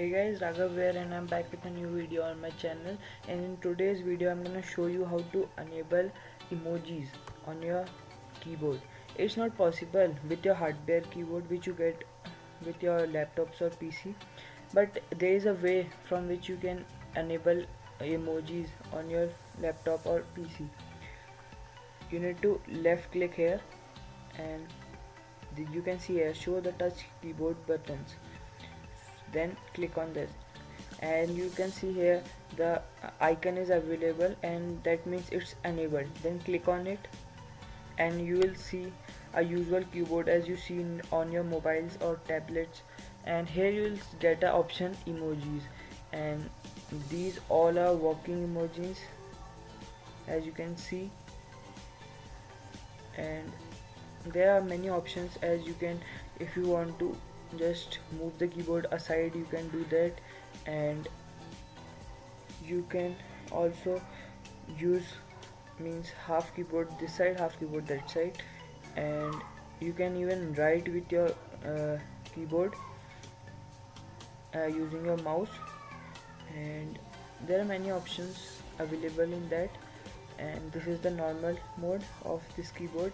Hey guys, Raghav here and I'm back with a new video on my channel, and in today's video I'm gonna show you how to enable emojis on your keyboard. It's not possible with your hardware keyboard which you get with your laptops or PC, but there is a way from which you can enable emojis on your laptop or PC. You need to left click here and you can see here show the touch keyboard buttons. Then click on this and you can see here the icon is available and that means it's enabled. Then click on it and you will see a usual keyboard as you see on your mobiles or tablets, and here you will get a option emojis, and these all are working emojis as you can see, and there are many options as you can, if you want to just move the keyboard aside you can do that, and you can also use means half keyboard this side, half keyboard that side, and you can even write with your keyboard using your mouse, and there are many options available in that. And this is the normal mode of this keyboard,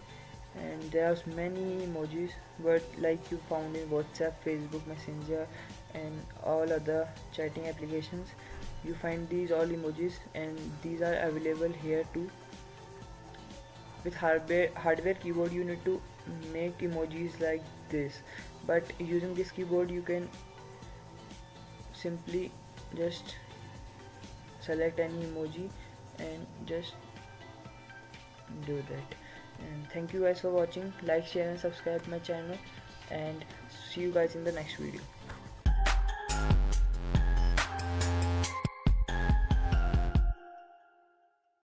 and there are many emojis but like you found in WhatsApp, Facebook Messenger and all other chatting applications, you find these all emojis and these are available here too. With hardware keyboard you need to make emojis like this, but using this keyboard you can simply just select any emoji and just do that. And thank you guys for watching. Like, share and subscribe my channel, and see you guys in the next video.